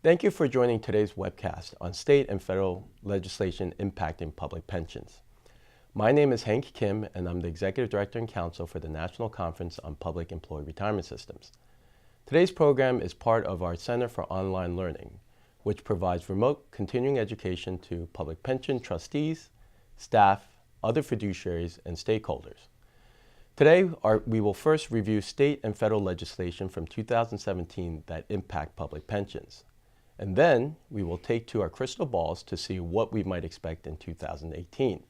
Thank you for joining today's webcast on state and federal legislation impacting public pensions. My name is Hank Kim, and I'm the Executive Director and Counsel for the National Conference on Public Employee Retirement Systems. Today's program is part of our Center for Online Learning, which provides remote continuing education to public pension trustees, staff, other fiduciaries, and stakeholders. Today, we will first review state and federal legislation from 2017 that impact public pensions. And then we will take to our crystal balls to see what we might expect in 2018.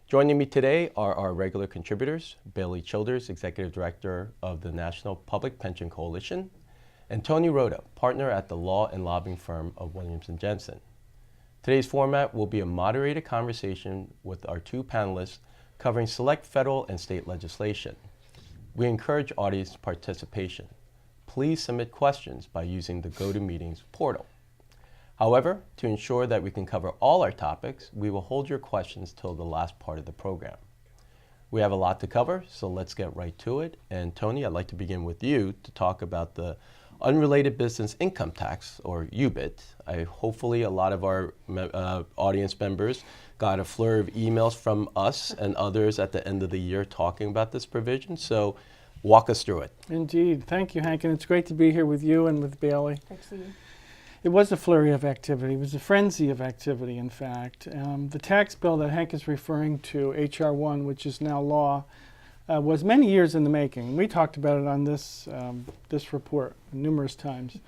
Joining me today are our regular contributors, Bailey Childers, Executive Director of the National Public Pension Coalition, and Tony Roda, partner at the law and lobbying firm of Williams & Jensen. Today's format will be a moderated conversation with our two panelists covering select federal and state legislation. We encourage audience participation. Please submit questions by using the GoToMeetings portal. However, to ensure that we can cover all our topics, we will hold your questions till the last part of the program. We have a lot to cover, so let's get right to it. And Tony, I'd like to begin with you to talk about the Unrelated Business Income Tax, or UBIT. Hopefully a lot of our audience members got a flurry of emails from us and others at the end of the year talking about this provision, so walk us through it. Indeed. Thank you, Hank, and it's great to be here with you and with Bailey. Thanks to you. It was a flurry of activity. It was a frenzy of activity, in fact. The tax bill that Hank is referring to, H.R. 1, which is now law, was many years in the making. We talked about it on this report numerous times.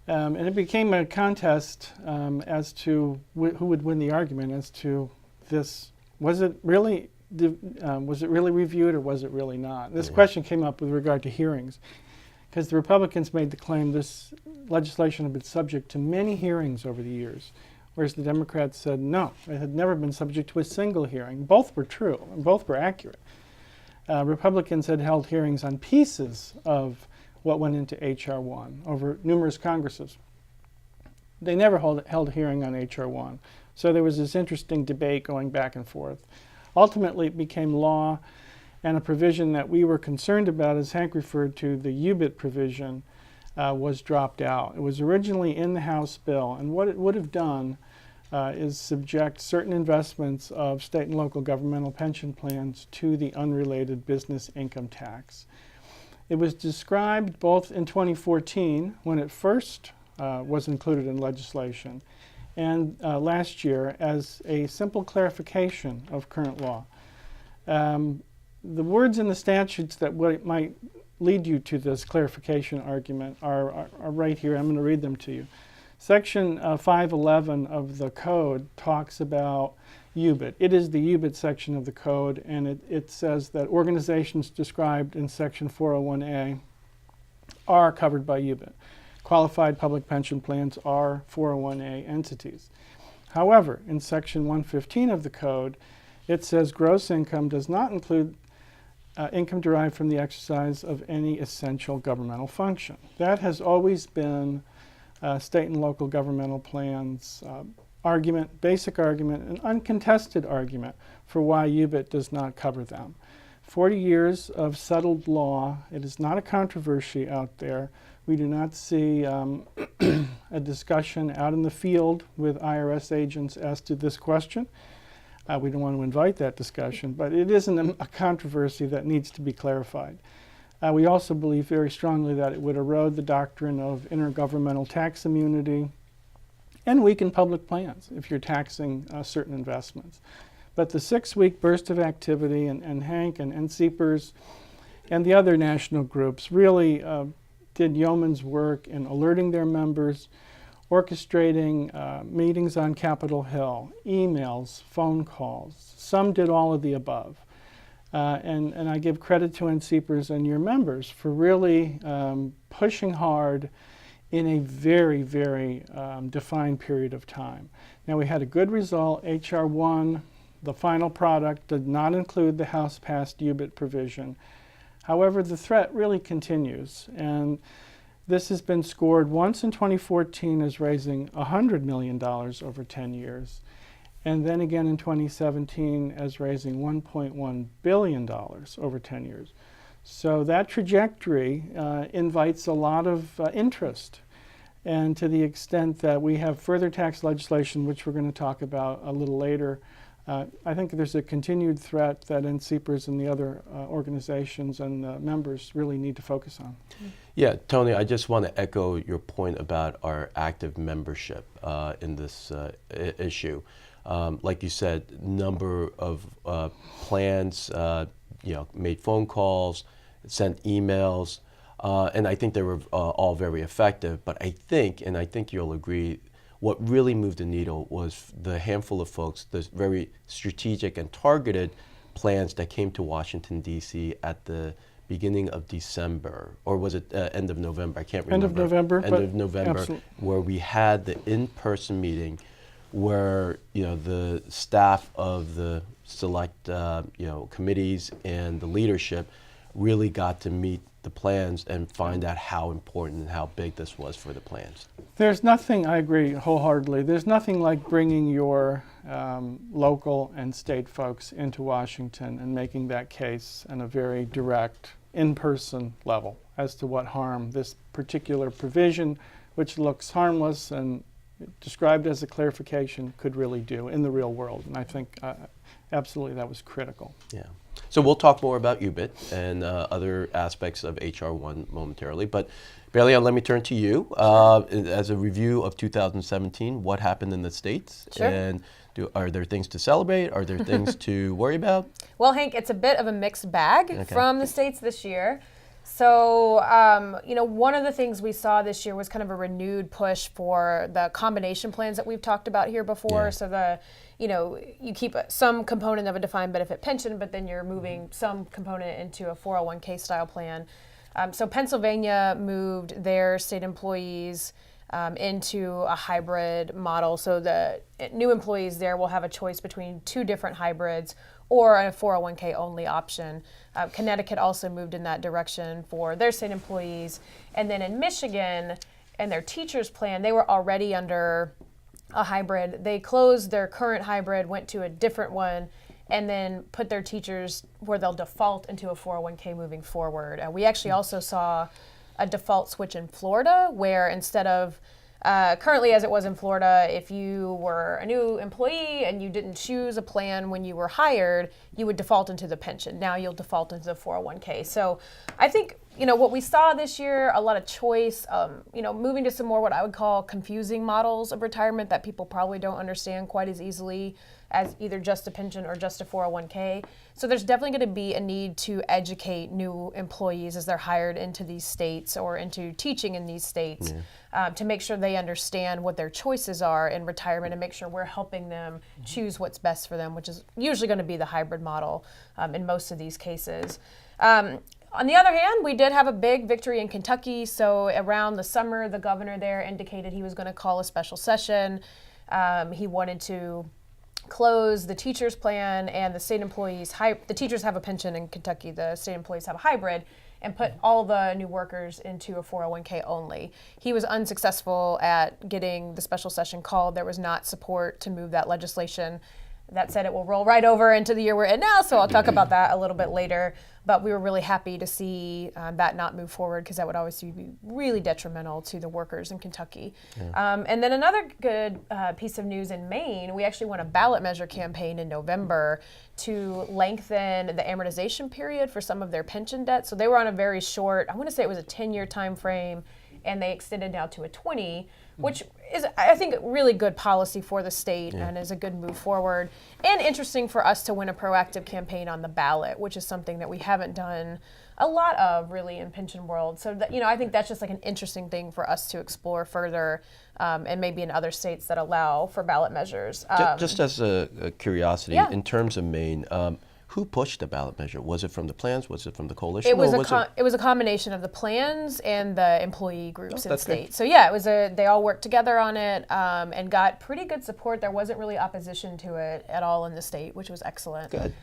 And it became a contest as to who would win the argument as to this. Was it really reviewed or was it really not? This question came up with regard to hearings, because the Republicans made the claim this legislation had been subject to many hearings over the years, whereas the Democrats said no, it had never been subject to a single hearing. Both were true, and both were accurate. Republicans had held hearings on pieces of what went into H.R. 1 over numerous Congresses. They never held a hearing on H.R. 1. So there was this interesting debate going back and forth. Ultimately, it became law, and a provision that we were concerned about, as Hank referred to, the UBIT provision, was dropped out. It was originally in the House bill, and what it would have done is subject certain investments of state and local governmental pension plans to the unrelated business income tax. It was described both in 2014, when it first was included in legislation, and last year as a simple clarification of current law. The words in the statutes that might lead you to this clarification argument are right here. I'm going to read them to you. Section 511 of the code talks about UBIT. It is the UBIT section of the code, and it says that organizations described in Section 401A are covered by UBIT. Qualified public pension plans are 401A entities. However, in Section 115 of the code, it says gross income does not include income derived from the exercise of any essential governmental function. That has always been state and local governmental plans' argument, basic argument, an uncontested argument for why UBIT does not cover them. 40 years of settled law. It is not a controversy out there. We do not see a discussion out in the field with IRS agents as to this question. We don't want to invite that discussion, but it isn't a controversy that needs to be clarified. We also believe very strongly that it would erode the doctrine of intergovernmental tax immunity and weaken public plans if you're taxing certain investments. But the 6-week burst of activity, and Hank and NCPERS and the other national groups really did yeoman's work in alerting their members, orchestrating meetings on Capitol Hill, emails, phone calls. Some did all of the above. And I give credit to NCPERS and your members for really pushing hard in a very, very defined period of time. Now, we had a good result. H.R. 1, the final product, did not include the House-passed UBIT provision. However, the threat really continues, and this has been scored once in 2014 as raising $100 million over 10 years, and then again in 2017 as raising $1.1 billion over 10 years. So that trajectory invites a lot of interest. And to the extent that we have further tax legislation, which we're going to talk about a little later, I think there's a continued threat that NCPERS and the other organizations and members really need to focus on. Yeah, Tony, I just want to echo your point about our active membership in this issue. Like you said, number of plans, made phone calls, sent emails, and I think they were all very effective. But I think you'll agree, what really moved the needle was the handful of folks, the very strategic and targeted plans that came to Washington, D.C. at the beginning of December, or was it end of November? I can't remember. End of November. End of November, absolutely. Where we had the in-person meeting where the staff of the select committees and the leadership really got to meet the plans and find out how important and how big this was for the plans. There's nothing, I agree wholeheartedly, there's nothing like bringing your local and state folks into Washington and making that case on a very direct, in-person level as to what harm this particular provision, which looks harmless and described as a clarification, could really do in the real world. And I think absolutely that was critical. Yeah. So we'll talk more about UBIT and other aspects of HR 1 momentarily. But Belia, let me turn to you. As a review of 2017, what happened in the states? Sure. And are there things to celebrate? Are there things to worry about? Well, Hank, it's a bit of a mixed bag from the states this year. So, one of the things we saw this year was kind of a renewed push for the combination plans that we've talked about here before. Yeah. So you keep some component of a defined benefit pension, but then you're moving some component into a 401k style plan. So Pennsylvania moved their state employees into a hybrid model. So the new employees there will have a choice between two different hybrids or a 401k only option. Connecticut also moved in that direction for their state employees. And then in Michigan and their teachers plan, they were already under a hybrid. They closed their current hybrid, went to a different one, and then put their teachers where they'll default into a 401k moving forward. We actually also saw a default switch in Florida, where instead of currently, as it was in Florida, if you were a new employee and you didn't choose a plan when you were hired, you would default into the pension. Now you'll default into the 401k. So I think, what we saw this year, a lot of choice, moving to some more what I would call confusing models of retirement that people probably don't understand quite as easily as either just a pension or just a 401k. So there's definitely going to be a need to educate new employees as they're hired into these states or into teaching in these states to make sure they understand what their choices are in retirement and make sure we're helping them choose what's best for them, which is usually going to be the hybrid model in most of these cases. On the other hand, we did have a big victory in Kentucky. So around the summer, the governor there indicated he was going to call a special session. He wanted to close the teachers plan and the state employees. The teachers have a pension in Kentucky. The state employees have a hybrid, and put all the new workers into a 401k only. He was unsuccessful at getting the special session called. There was not support to move that legislation. That said, it will roll right over into the year we're in now, so I'll talk about that a little bit later. But we were really happy to see that not move forward, because that would obviously be really detrimental to the workers in Kentucky. Yeah. And then another good piece of news in Maine, we actually won a ballot measure campaign in November to lengthen the amortization period for some of their pension debt. So they were on a very short, I want to say it was a 10-year time frame, and they extended now to a 20, which is, I think, really good policy for the state and is a good move forward. And interesting for us to win a proactive campaign on the ballot, which is something that we haven't done a lot of really in pension world. So that, I think that's just like an interesting thing for us to explore further, and maybe in other states that allow for ballot measures. Just as a curiosity, in terms of Maine, who pushed the ballot measure? Was it from the plans? Was it from the coalition? It was a combination of the plans and the employee groups in the state. Good. So yeah, they all worked together on it and got pretty good support. There wasn't really opposition to it at all in the state, which was excellent. Good.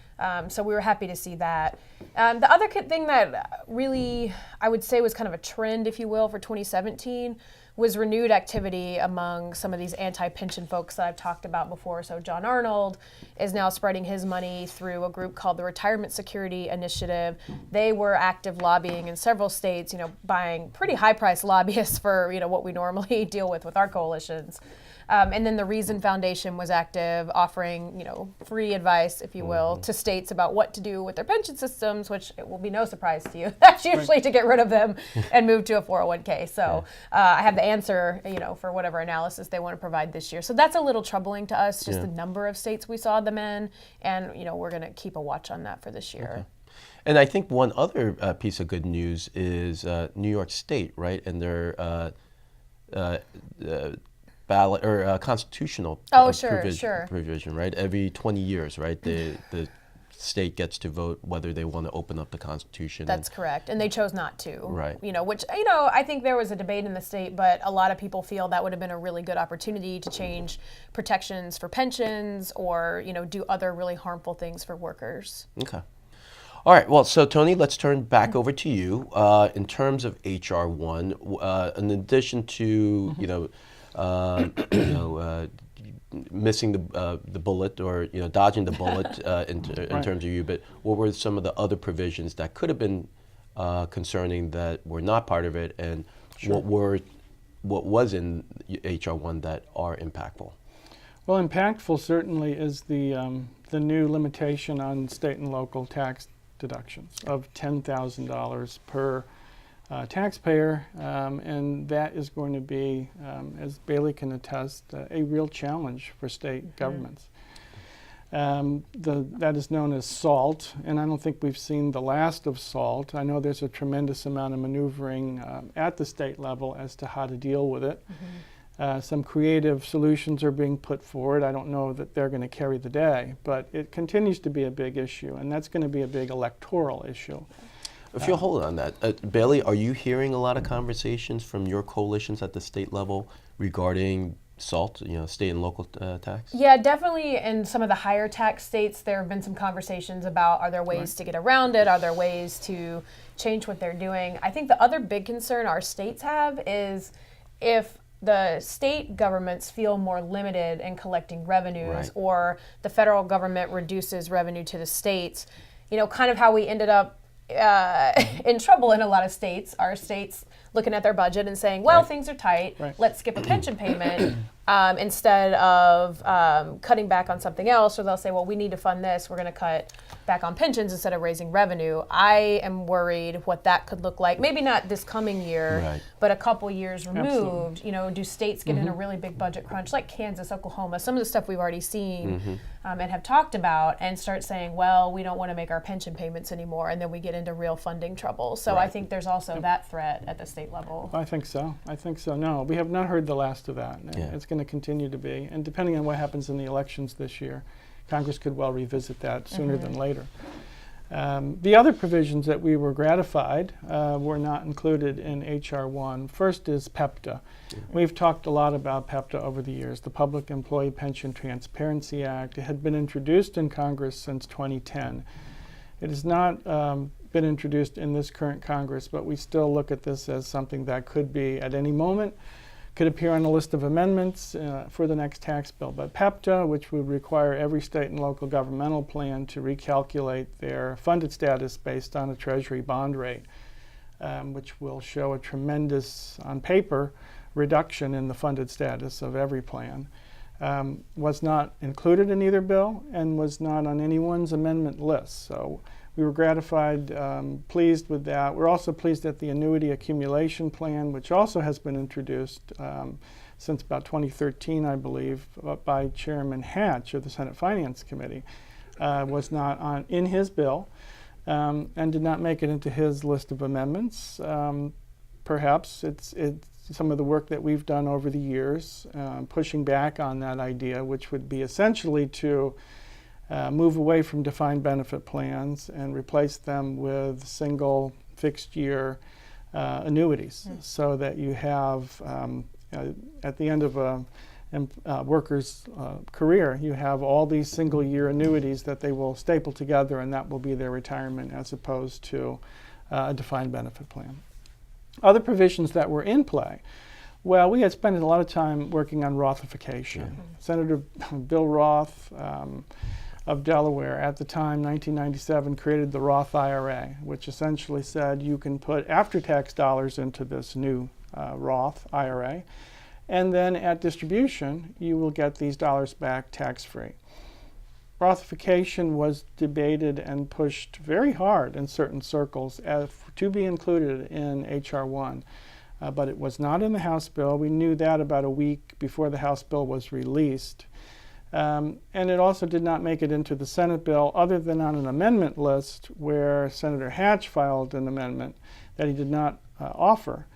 So we were happy to see that. The other thing that really, I would say, was kind of a trend, if you will, for 2017 was renewed activity among some of these anti-pension folks that I've talked about before. So John Arnold is now spreading his money through a group called the Retirement Security Initiative. They were active lobbying in several states, buying pretty high-priced lobbyists for, what we normally deal with our coalitions. And then the Reason Foundation was active, offering, free advice, if you will, to states about what to do with their pension systems, which it will be no surprise to you. That's usually to get rid of them and move to a 401k. So I have the answer, for whatever analysis they want to provide this year. So that's a little troubling to us, just the number of states we saw them in. And, we're going to keep a watch on that for this year. Okay. And I think one other piece of good news is New York State, right? And their ballot or constitutional provision, right? Every 20 years, right? The state gets to vote whether they want to open up the Constitution. That's correct, and they chose not to. Right. Which I think there was a debate in the state, but a lot of people feel that would have been a really good opportunity to change protections for pensions or do other really harmful things for workers. Okay. All right. Well, so Tony, let's turn back over to you. In terms of HR 1, in addition to missing the bullet or dodging the bullet in terms of you, but what were some of the other provisions that could have been concerning that were not part of it, and what was in HR 1 that are impactful? Well, impactful certainly is the new limitation on state and local tax deductions of $10,000 per taxpayer, and that is going to be, as Bailey can attest, a real challenge for state governments. That is known as SALT, and I don't think we've seen the last of SALT. I know there's a tremendous amount of maneuvering at the state level as to how to deal with it. Some creative solutions are being put forward. I don't know that they're going to carry the day, but it continues to be a big issue, and that's going to be a big electoral issue. If you'll hold on that, Bailey, are you hearing a lot of conversations from your coalitions at the state level regarding SALT, state and local tax? Yeah, definitely. In some of the higher tax states, there have been some conversations about, are there ways to get around it? Are there ways to change what they're doing? I think the other big concern our states have is if the state governments feel more limited in collecting revenues, or the federal government reduces revenue to the states, kind of how we ended up in trouble in a lot of states. Our states looking at their budget and saying, well, things are tight, let's skip a pension payment instead of cutting back on something else. Or they'll say, well, we need to fund this, we're going to cut back on pensions instead of raising revenue. I am worried what that could look like. Maybe not this coming year, but a couple years removed. Do states get in a really big budget crunch like Kansas, Oklahoma, some of the stuff we've already seen and have talked about, and start saying, well, we don't want to make our pension payments anymore, and then we get into real funding trouble. So I think there's also that threat at the state level. I think so. No, we have not heard the last of that. It's going to continue to be, and depending on what happens in the elections this year, Congress could well revisit that sooner than later. The other provisions that we were gratified were not included in HR 1. First is PEPTA. We've talked a lot about PEPTA over the years, the Public Employee Pension Transparency Act. It had been introduced in Congress since 2010. It has not been introduced in this current Congress, but we still look at this as something that could be, at any moment, could appear on a list of amendments for the next tax bill. But PEPTA, which would require every state and local governmental plan to recalculate their funded status based on a Treasury bond rate, which will show a tremendous, on paper, reduction in the funded status of every plan, was not included in either bill and was not on anyone's amendment list. So we were gratified, pleased with that. We're also pleased that the annuity accumulation plan, which also has been introduced since about 2013, I believe, by Chairman Hatch of the Senate Finance Committee, was not in his bill and did not make it into his list of amendments. Perhaps it's some of the work that we've done over the years, pushing back on that idea, which would be essentially to move away from defined benefit plans and replace them with single fixed year annuities, so that you have at the end of worker's career. You have all these single-year annuities that they will staple together, and that will be their retirement as opposed to a defined benefit plan. Other provisions that were in play. Well, we had spent a lot of time working on Rothification. Senator Bill Roth of Delaware at the time, 1997, created the Roth IRA, which essentially said you can put after-tax dollars into this new Roth IRA, and then at distribution, you will get these dollars back tax-free. Rothification was debated and pushed very hard in certain circles to be included in H.R. 1. But it was not in the House bill. We knew that about a week before the House bill was released. And it also did not make it into the Senate bill, other than on an amendment list where Senator Hatch filed an amendment that he did not offer.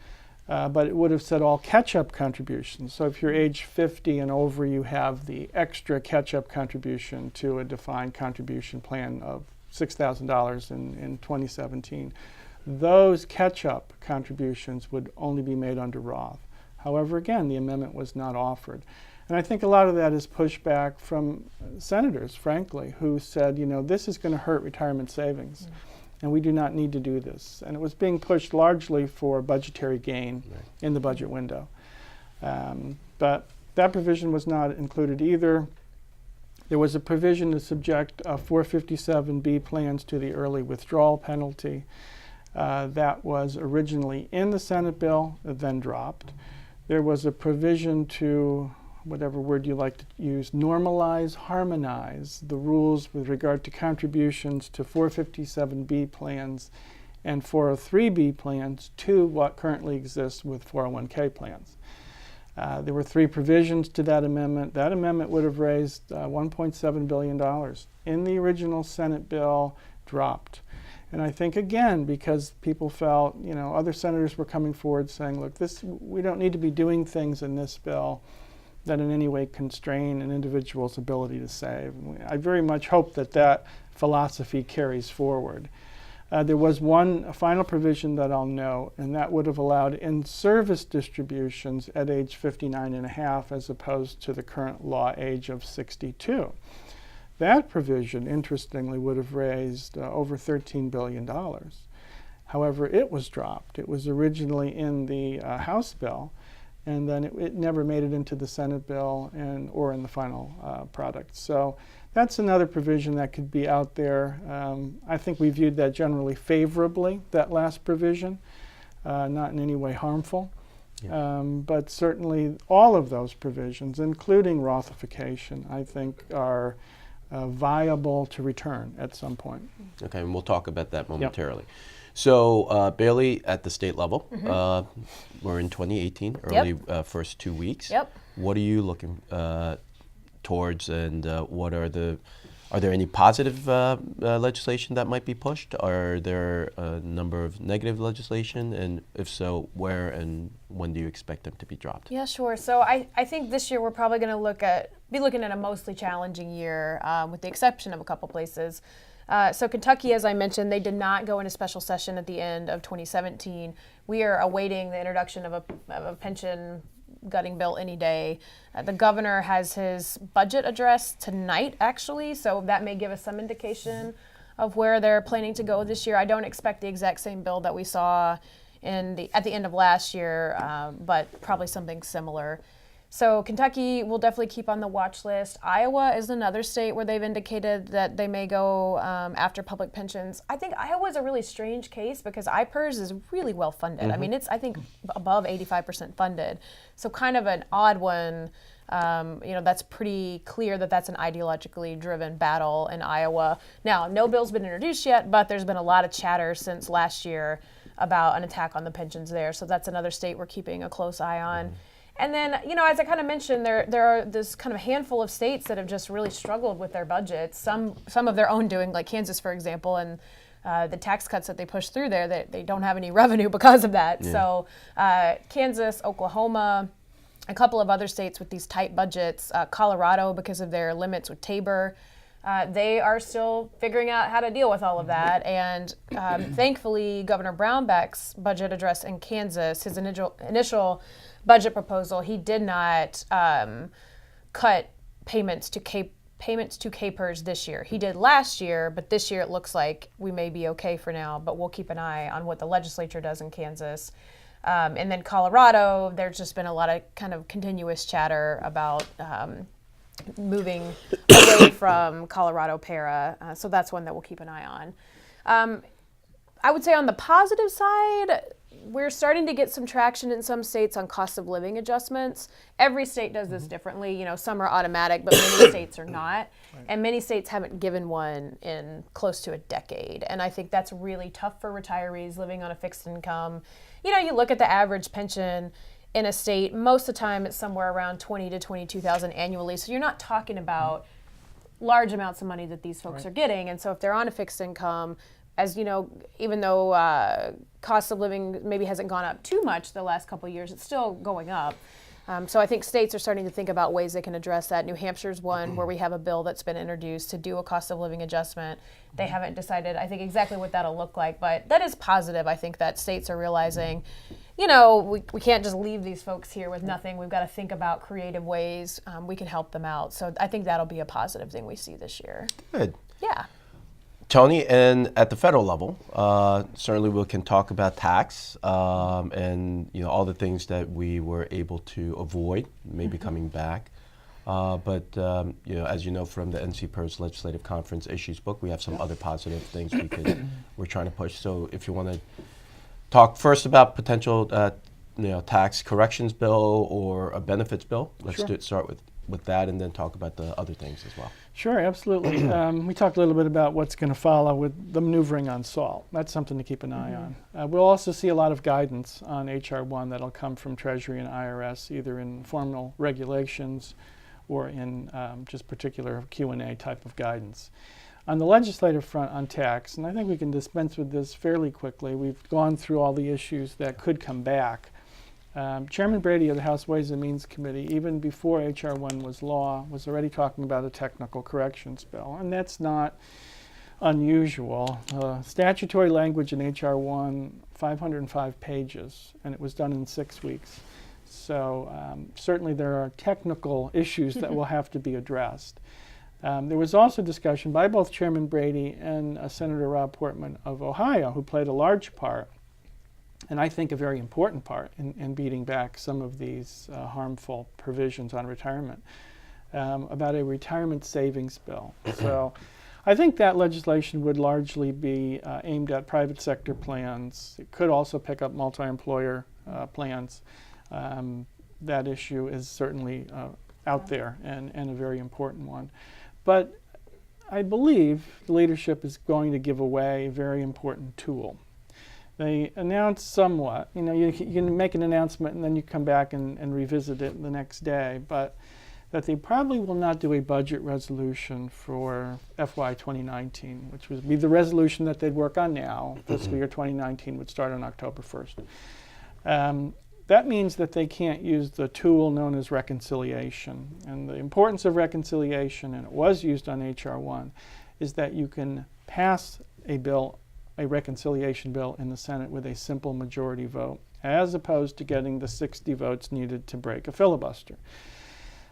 But it would have said all catch-up contributions. So if you're age 50 and over, you have the extra catch-up contribution to a defined contribution plan of $6,000 in 2017. Those catch-up contributions would only be made under Roth. However, again, the amendment was not offered. And I think a lot of that is pushback from senators, frankly, who said, you know, this is going to hurt retirement savings, and we do not need to do this. And it was being pushed largely for budgetary gain in the budget window. But that provision was not included either. There was a provision to subject 457B plans to the early withdrawal penalty. That was originally in the Senate bill, then dropped. There was a provision to, whatever word you like to use, normalize, harmonize the rules with regard to contributions to 457B plans and 403B plans to what currently exists with 401k plans. There were 3 provisions to that amendment. That amendment would have raised $1.7 billion. In the original Senate bill, dropped. And I think, again, because people felt, you know, other senators were coming forward saying, look, we don't need to be doing things in this bill that in any way constrain an individual's ability to save. I very much hope that that philosophy carries forward. There was one final provision that I'll note, and that would have allowed in-service distributions at age 59 and a half as opposed to the current law age of 62. That provision, interestingly, would have raised over $13 billion. However, it was dropped. It was originally in the House bill, and then it never made it into the Senate bill or in the final product. So that's another provision that could be out there. I think we viewed that generally favorably, that last provision, not in any way harmful. Yeah. But certainly all of those provisions, including Rothification, I think are viable to return at some point. Okay, and we'll talk about that momentarily. Yep. So Bailey, at the state level, we're in 2018, early first 2 weeks. Yep. What are you looking towards, and what are there any positive legislation that might be pushed? Are there a number of negative legislation, and if so, where and when do you expect them to be dropped? Yeah, sure. So I think this year we're probably going to be looking at a mostly challenging year, with the exception of a couple places. So Kentucky, as I mentioned, they did not go into special session at the end of 2017. We are awaiting the introduction of a pension gutting bill any day. The governor has his budget address tonight, actually, so that may give us some indication of where they're planning to go this year. I don't expect the exact same bill that we saw at the end of last year, but probably something similar. So Kentucky will definitely keep on the watch list. Iowa is another state where they've indicated that they may go after public pensions. I think Iowa is a really strange case because NCPERS is really well funded. I mean, it's, I think, above 85% funded. So kind of an odd one. That's pretty clear that that's an ideologically driven battle in Iowa. Now, no bill's been introduced yet, but there's been a lot of chatter since last year about an attack on the pensions there. So that's another state we're keeping a close eye on. And then, as I kind of mentioned, there are this kind of handful of states that have just really struggled with their budgets. Some of their own doing, like Kansas, for example, and the tax cuts that they push through there, that they don't have any revenue because of that. Yeah. So Kansas, Oklahoma, a couple of other states with these tight budgets, Colorado because of their limits with Tabor. They are still figuring out how to deal with all of that. And thankfully, Governor Brownback's budget address in Kansas, his initial budget proposal, he did not cut payments to NCPERS this year. He did last year, but this year it looks like we may be okay for now, but we'll keep an eye on what the legislature does in Kansas. And then Colorado, there's just been a lot of kind of continuous chatter about moving away from Colorado para. So that's one that we'll keep an eye on. I would say on the positive side, we're starting to get some traction in some states on cost of living adjustments. Every state does this differently. You know, some are automatic, but many states are not. Right. And many states haven't given one in close to a decade. And I think that's really tough for retirees living on a fixed income. You know, you look at the average pension in a state, most of the time it's somewhere around $20,000 to $22,000 annually. So you're not talking about large amounts of money that these folks are getting. And so if they're on a fixed income, as you know, even though cost of living maybe hasn't gone up too much the last couple of years, it's still going up. So I think states are starting to think about ways they can address that. New Hampshire's one where we have a bill that's been introduced to do a cost of living adjustment. They haven't decided, I think, exactly what that'll look like, but that is positive. I think that states are realizing, you know, we can't just leave these folks here with nothing. We've got to think about creative ways we can help them out. So I think that'll be a positive thing we see this year. Good. Yeah. Tony, and at the federal level, certainly we can talk about tax and all the things that we were able to avoid, maybe coming back. But as you know from the NCPERS Legislative Conference Issues book, we have some other positive things we're trying to push. So if you want to talk first about potential tax corrections bill or a benefits bill, let's start with that and then talk about the other things as well. Sure, absolutely. We talked a little bit about what's going to follow with the maneuvering on SALT. That's something to keep an eye on. We'll also see a lot of guidance on H.R. 1 that'll come from Treasury and IRS, either in formal regulations or in just particular Q&A type of guidance. On the legislative front on tax, and I think we can dispense with this fairly quickly, we've gone through all the issues that could come back. Chairman Brady of the House Ways and Means Committee, even before H.R. 1 was law, was already talking about a technical corrections bill, and that's not unusual. Statutory language in H.R. 1, 505 pages, and it was done in 6 weeks. So certainly there are technical issues that will have to be addressed. There was also discussion by both Chairman Brady and Senator Rob Portman of Ohio, who played a large part, and I think a very important part in beating back some of these harmful provisions on retirement, about a retirement savings bill. So I think that legislation would largely be aimed at private sector plans. It could also pick up multi-employer plans. That issue is certainly out there and a very important one. But I believe the leadership is going to give away a very important tool. They announced somewhat, you can make an announcement and then you come back and revisit it the next day, but that they probably will not do a budget resolution for FY 2019, which would be the resolution that they'd work on now. Fiscal year 2019 would start on October 1st. That means that they can't use the tool known as reconciliation. And the importance of reconciliation, and it was used on H.R. 1, is that you can pass a bill, a reconciliation bill in the Senate with a simple majority vote, as opposed to getting the 60 votes needed to break a filibuster.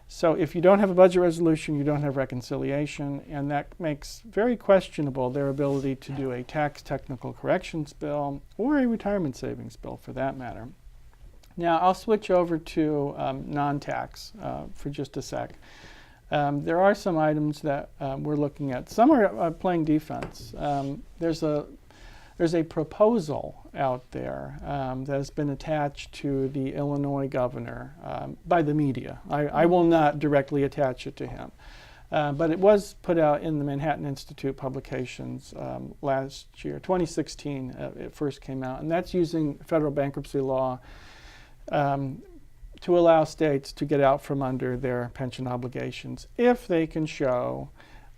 So if you don't have a budget resolution, you don't have reconciliation, and that makes very questionable their ability to do a tax technical corrections bill or a retirement savings bill for that matter. Now I'll switch over to non-tax for just a sec. There are some items that we're looking at. Some are playing defense. There's a proposal out there that has been attached to the Illinois governor by the media. I will not directly attach it to him. But it was put out in the Manhattan Institute publications last year, 2016, it first came out. And that's using federal bankruptcy law to allow states to get out from under their pension obligations if they can show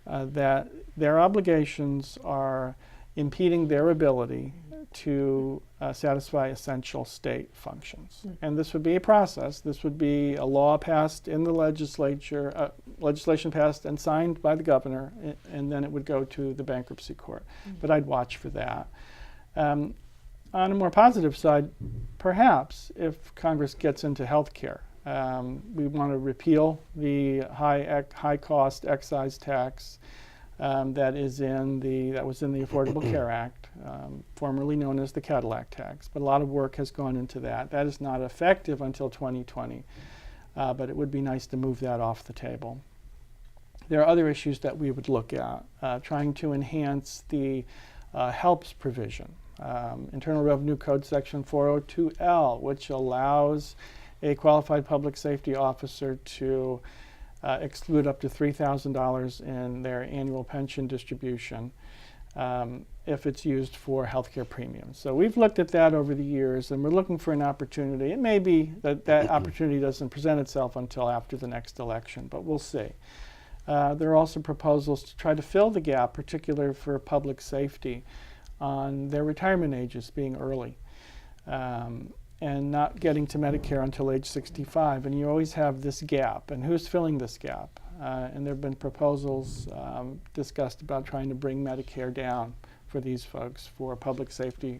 that their obligations are impeding their ability to satisfy essential state functions. And this would be a process. This would be a law passed in the legislature, legislation passed and signed by the governor, and then it would go to the bankruptcy court. But I'd watch for that. On a more positive side, perhaps if Congress gets into health care, we want to repeal the high cost excise tax that was in the Affordable Care Act, formerly known as the Cadillac tax. But a lot of work has gone into that. That is not effective until 2020, but it would be nice to move that off the table. There are other issues that we would look at, trying to enhance the HELPS provision. Internal Revenue Code Section 402L, which allows a qualified public safety officer to exclude up to $3,000 in their annual pension distribution if it's used for healthcare premiums. So we've looked at that over the years, and we're looking for an opportunity. It may be that that opportunity doesn't present itself until after the next election, but we'll see. There are also proposals to try to fill the gap, particularly for public safety, on their retirement ages being early. And not getting to Medicare until age 65. And you always have this gap. And who's filling this gap? And there have been proposals discussed about trying to bring Medicare down for these folks, for public safety,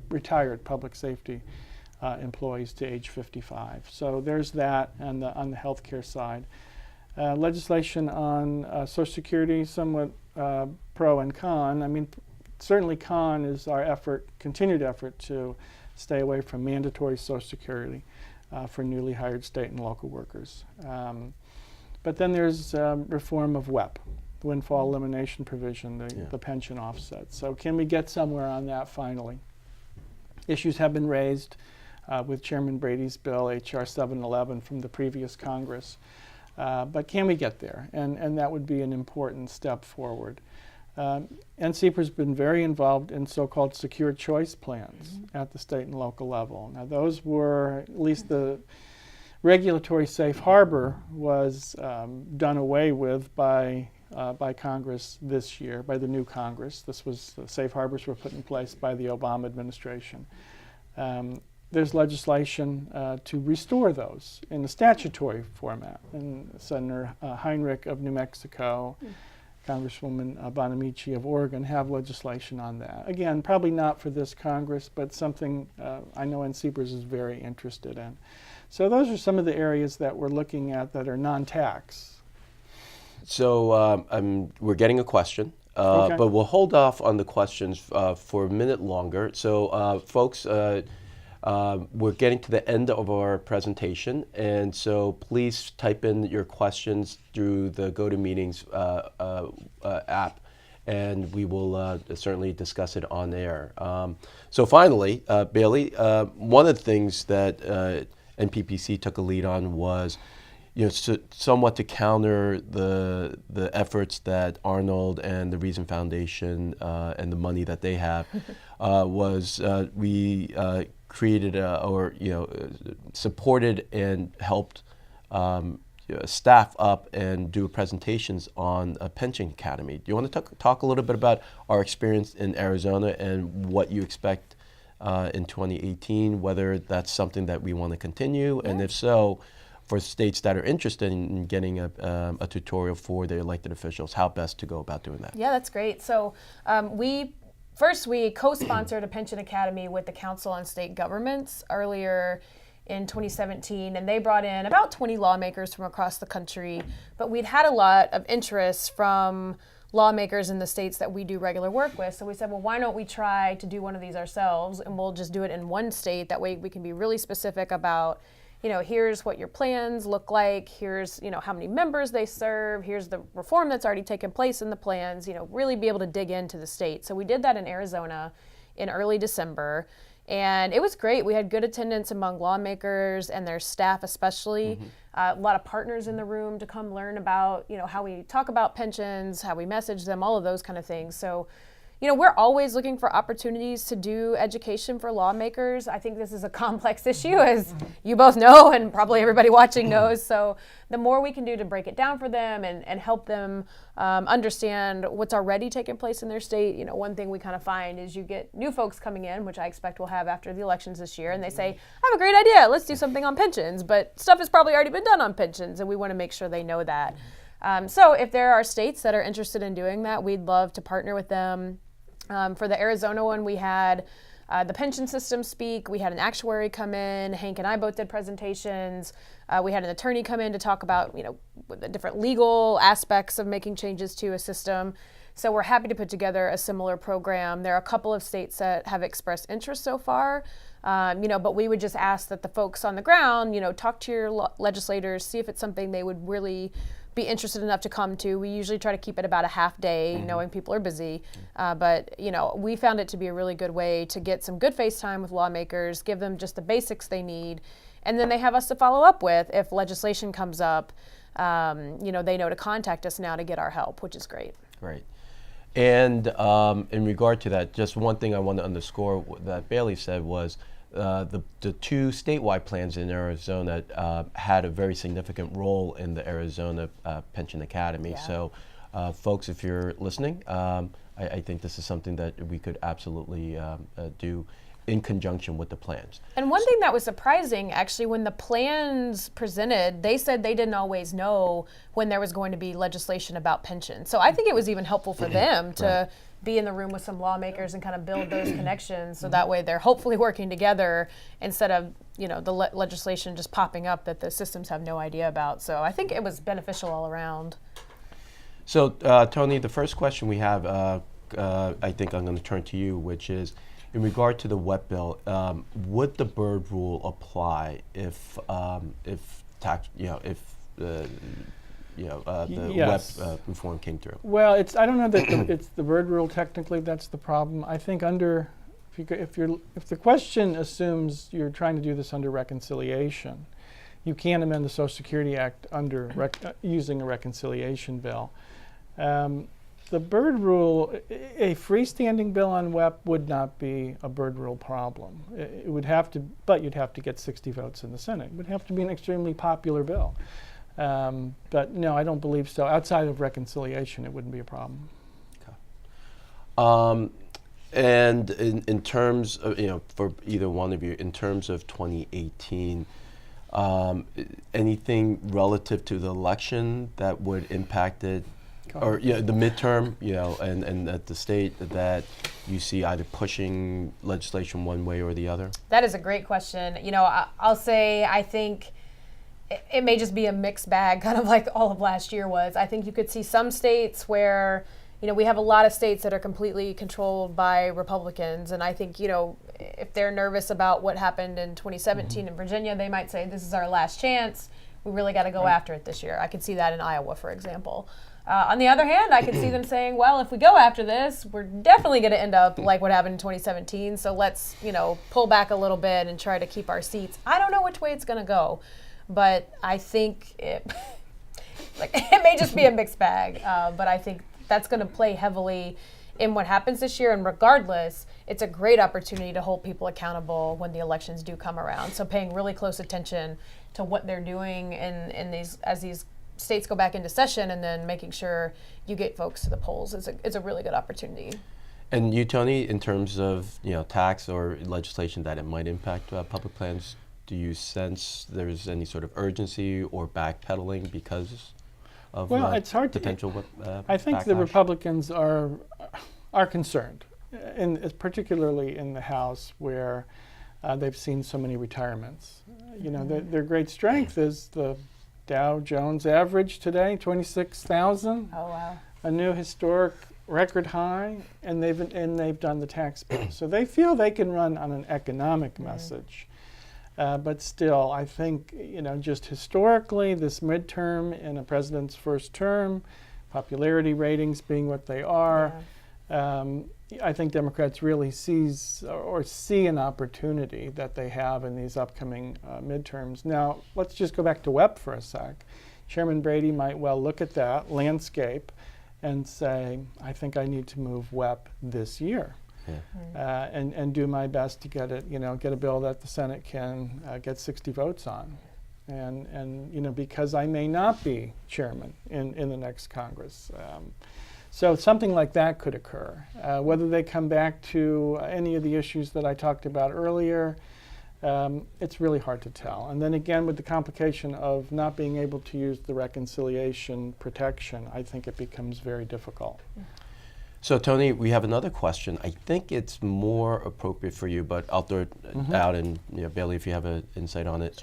retired public safety employees to age 55. So there's that on the healthcare side. Legislation on Social Security, somewhat pro and con. I mean, certainly con is our continued effort to stay away from mandatory Social Security for newly hired state and local workers. But then there's reform of WEP, the windfall elimination provision, the pension offset. So can we get somewhere on that finally? Issues have been raised with Chairman Brady's bill, H.R. 711 from the previous Congress. But can we get there? And that would be an important step forward. NCPERS has been very involved in so-called secure choice plans at the state and local level. Now those were, at least the regulatory safe harbor was done away with by Congress this year, by the new Congress. The safe harbors were put in place by the Obama administration. There's legislation to restore those in the statutory format. And Senator Heinrich of New Mexico, Congresswoman Bonamici of Oregon have legislation on that. Again, probably not for this Congress, but something I know NCPERS is very interested in. So those are some of the areas that we're looking at that are non-tax. So we're getting a question, Okay. but we'll hold off on the questions for a minute longer. So folks, we're getting to the end of our presentation, and so please type in your questions through the GoToMeetings app, and we will certainly discuss it on air. So finally, Bailey, one of the things that NPPC took a lead on was, somewhat to counter the efforts that Arnold and the Reason Foundation and the money that they have was we created supported and helped staff up and do presentations on a pension academy. Do you want to talk a little bit about our experience in Arizona and what you expect in 2018, whether that's something that we want to continue, and if so, for states that are interested in getting a tutorial for their elected officials, how best to go about doing that? Yeah, that's great. So we co-sponsored a pension academy with the Council on State Governments earlier in 2017, and they brought in about 20 lawmakers from across the country. But we'd had a lot of interest from lawmakers in the states that we do regular work with. So we said, well, why don't we try to do one of these ourselves, and we'll just do it in one state. That way we can be really specific about, here's what your plans look like, here's, how many members they serve, here's the reform that's already taken place in the plans, really be able to dig into the state. So we did that in Arizona in early December, and it was great. We had good attendance among lawmakers and their staff especially. A lot of partners in the room to come learn about, how we talk about pensions, how we message them, all of those kind of things. So we're always looking for opportunities to do education for lawmakers. I think this is a complex issue, as you both know, and probably everybody watching knows. So the more we can do to break it down for them and help them understand what's already taking place in their state. One thing we kind of find is you get new folks coming in, which I expect we'll have after the elections this year, and they say, I have a great idea, let's do something on pensions. But stuff has probably already been done on pensions, and we want to make sure they know that. So if there are states that are interested in doing that, we'd love to partner with them. For the Arizona one, we had the pension system speak. We had an actuary come in. Hank and I both did presentations. We had an attorney come in to talk about, the different legal aspects of making changes to a system. So we're happy to put together a similar program. There are a couple of states that have expressed interest so far, but we would just ask that the folks on the ground, talk to your legislators, see if it's something they would really be interested enough to come to. We usually try to keep it about a half day, knowing people are busy. But we found it to be a really good way to get some good face time with lawmakers, give them just the basics they need, and then they have us to follow up with if legislation comes up. They know to contact us now to get our help, which is great. Great. And in regard to that, just one thing I want to underscore that Bailey said was the two statewide plans in Arizona had a very significant role in the Arizona Pension Academy. Yeah. So folks, if you're listening, I think this is something that we could absolutely do in conjunction with the plans. And one thing that was surprising, actually, when the plans presented, they said they didn't always know when there was going to be legislation about pensions. So I think it was even helpful for them to be in the room with some lawmakers and kind of build those connections, so that way they're hopefully working together instead of the legislation just popping up that the systems have no idea about. So I think it was beneficial all around. So Tony, the first question we have, I think I'm going to turn to you, which is in regard to the WEP bill. Would the Byrd rule apply if tax, if the Yes. WEP reform came through? Well, I don't know that it's the Byrd rule technically that's the problem. I think if the question assumes you're trying to do this under reconciliation, you can amend the Social Security Act under using a reconciliation bill. The Byrd rule, a freestanding bill on WEP would not be a Byrd rule problem. It would have to, but you'd have to get 60 votes in the Senate. It would have to be an extremely popular bill. But no, I don't believe so. Outside of reconciliation, it wouldn't be a problem. Okay. And in terms of, for either one of you, in terms of 2018, anything relative to the election that would impact it, or the midterm, and at the state that you see either pushing legislation one way or the other? That is a great question. I'll say I think it may just be a mixed bag, kind of like all of last year was. I think you could see some states where, we have a lot of states that are completely controlled by Republicans. And I think, if they're nervous about what happened in 2017 in Virginia, they might say, this is our last chance. We really got to go after it this year. I could see that in Iowa, for example. On the other hand, I could see them saying, well, if we go after this, we're definitely going to end up like what happened in 2017. So let's, pull back a little bit and try to keep our seats. I don't know which way it's going to go. But I think it may just be a mixed bag. But I think that's going to play heavily in what happens this year. And regardless, it's a great opportunity to hold people accountable when the elections do come around. So paying really close attention to what they're doing as these states go back into session, and then making sure you get folks to the polls is a really good opportunity. And you, Tony, in terms of tax or legislation that it might impact public plans, do you sense there's any sort of urgency or backpedaling because of it's hard potential I think backlash? the Republicans are concerned, particularly in the House, where they've seen so many retirements. Their great strength is the Dow Jones average today, 26,000. Oh wow! A new historic record high, and they've done the tax bill. So they feel they can run on an economic message. But still, I think, just historically, this midterm in a president's first term, popularity ratings being what they are, I think Democrats really see an opportunity that they have in these upcoming midterms. Now, let's just go back to WEP for a sec. Chairman Brady might well look at that landscape and say, I think I need to move WEP this year. Yeah. And do my best to get it, get a bill that the Senate can get 60 votes on. And because I may not be chairman in the next Congress. So something like that could occur. Whether they come back to any of the issues that I talked about earlier, it's really hard to tell. And then again, with the complication of not being able to use the reconciliation protection, I think it becomes very difficult. So Tony, we have another question. I think it's more appropriate for you, but I'll throw it out, and Bailey, if you have an insight on it.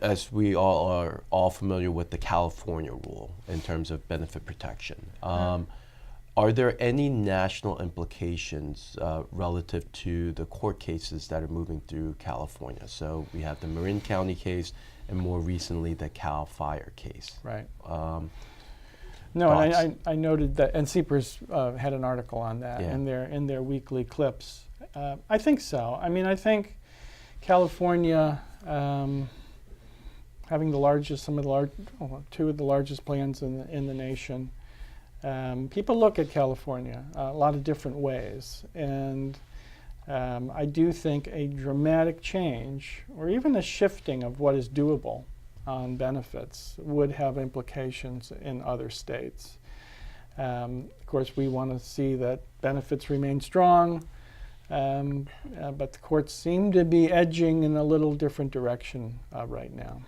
As we all are all familiar with the California rule in terms of benefit protection, are there any national implications relative to the court cases that are moving through California? So we have the Marin County case, and more recently the Cal Fire case. Right. No, and I noted that NCPERS had an article on that in their weekly clips. I think so. I mean, I think California, having two of the largest plans in the nation, people look at California a lot of different ways, and I do think a dramatic change, or even a shifting of what is doable on benefits, would have implications in other states. Of course, we want to see that benefits remain strong, but the courts seem to be edging in a little different direction right now.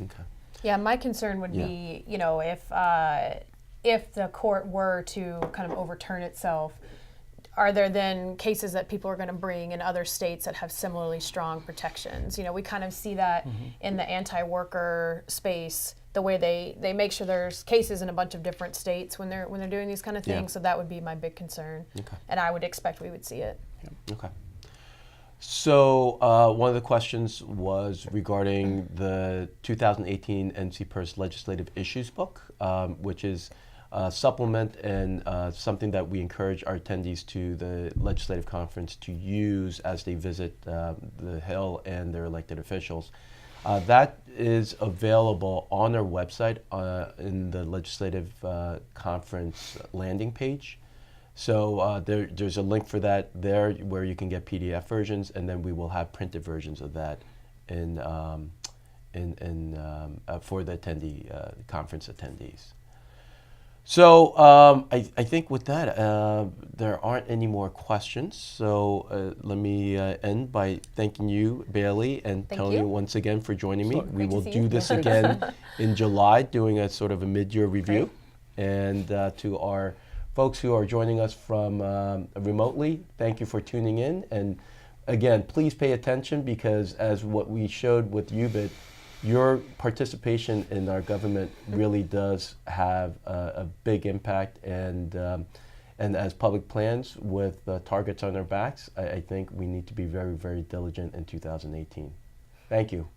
Okay. Yeah, my concern would be, if the court were to kind of overturn itself, are there then cases that people are going to bring in other states that have similarly strong protections? We kind of see that in the anti-worker space, the way they make sure there's cases in a bunch of different states when they're doing these kind of things. So that would be my big concern, and I would expect we would see it. Okay. So one of the questions was regarding the 2018 NCPERS Legislative Issues Book, which is a supplement and something that we encourage our attendees to the legislative conference to use as they visit the Hill and their elected officials. That is available on our website in the legislative conference landing page. So there's a link for that there where you can get PDF versions, and then we will have printed versions of that for the conference attendees. So I think with that, there aren't any more questions. So let me end by thanking you, Bailey, and Tony, once again for joining me. We will do this again in July, doing a sort of a mid-year review. And to our folks who are joining us from remotely, thank you for tuning in. And again, please pay attention, because as what we showed with UBIT, your participation in our government really does have a big impact, and as public plans with targets on our backs, I think we need to be very, very diligent in 2018. Thank you.